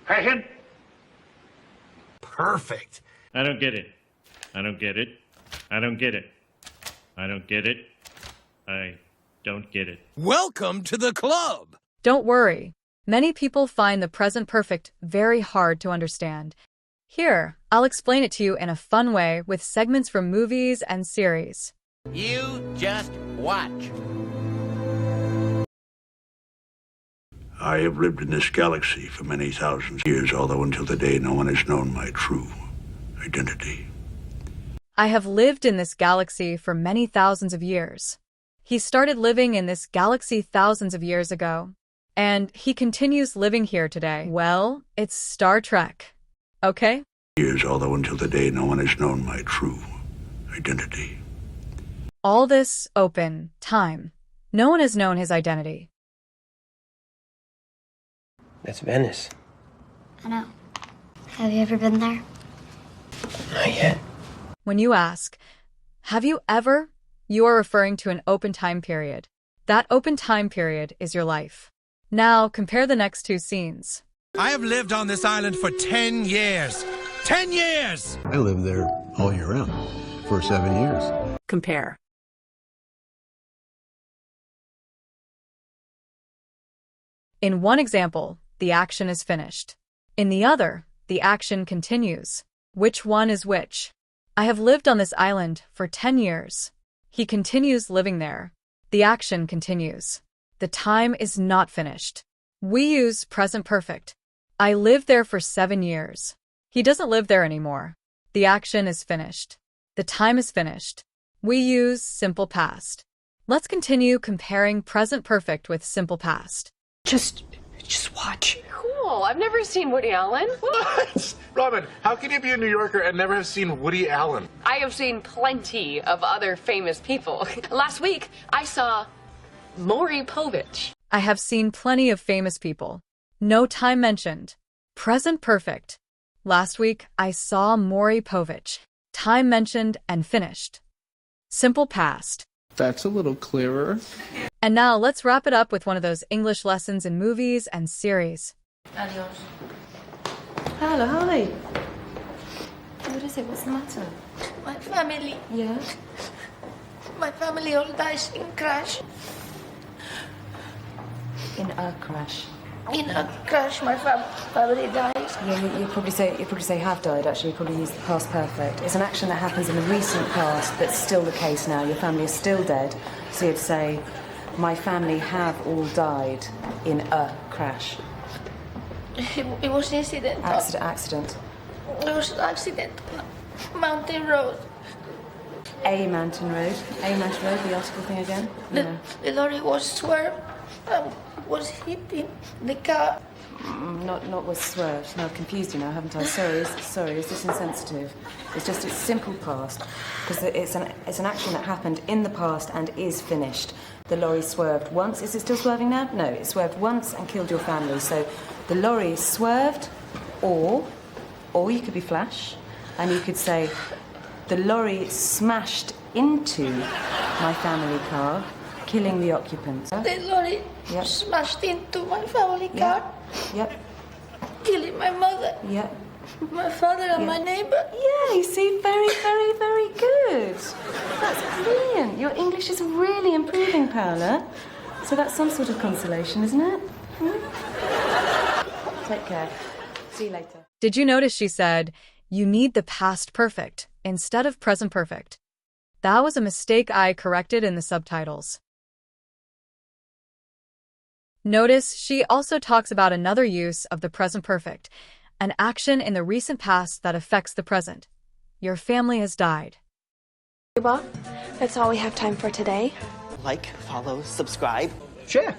Passion? Perfect. I don't get it. I don't get it. I don't get it. I don't get it. I don't get it. Welcome to the club. Don't worry. Many people find the present perfect very hard to understand. Here, I'll explain it to you in a fun way with segments from movies and series. You just watch. I have lived in this galaxy for many thousands of years, although until today no one has known my true identity. I have lived in this galaxy for many thousands of years. He started living in this galaxy thousands of years ago, and he continues living here today. Well, it's Star Trek. Okay? Years, although until today no one has known my true identity. All this open time. No one has known his identity. That's Venice. I know. Have you ever been there? Not yet. When you ask, have you ever, you are referring to an open time period. That open time period is your life. Now, compare the next two scenes. I have lived on this island for 10 years. 10 years! I lived there all year round for 7 years. Compare. In one example, the action is finished. In the other, the action continues. Which one is which? I have lived on this island for 10 years. He continues living there. The action continues. The time is not finished. We use present perfect. I lived there for 7 years. He doesn't live there anymore. The action is finished. The time is finished. We use simple past. Let's continue comparing present perfect with simple past. Just watch. Cool. I've never seen Woody Allen. What? Robin, how can you be a New Yorker and never have seen Woody Allen? I have seen plenty of other famous people. Last week, I saw Maury Povich. I have seen plenty of famous people. No time mentioned. Present perfect. Last week, I saw Maury Povich. Time mentioned and finished. Simple past. That's a little clearer. And now let's wrap it up with one of those English lessons in movies and series. Adios. Hello, Holly. What is it? What's the matter? My family. Yeah? My family all dies in crash. In a crash. In a crash, my family dies. Yeah, you'd probably say have died, actually. You'd probably use the past perfect. It's an action that happens in the recent past that's still the case now. Your family is still dead. So you'd say, my family have all died in a crash. It was an incident. Accident. It was an accident. Mountain Road. A Mountain Road. A Mountain Road, the article thing again? The lorry was swerved and was hitting the car. Not was swerved. No, I've confused you now, haven't I? Sorry, is this insensitive? It's simple past. Because it's an action that happened in the past and is finished. The lorry swerved once. Is it still swerving now? No, it swerved once and killed your family. So the lorry swerved, or you could be Flash, and you could say, the lorry smashed into my family car, killing the occupants. The lorry smashed into my family car. Yep. Killing my mother. Yep. My father and my neighbor. Yeah, you see, very, very, very good. That's brilliant. Your English is really improving, Paola. So that's some sort of consolation, isn't it? Take care. See you later. Did you notice she said, you need the past perfect instead of present perfect? That was a mistake I corrected in the subtitles. Notice she also talks about another use of the present perfect, an action in the recent past that affects the present. Your family has died. Well, that's all we have time for today. Like, follow, subscribe. Share.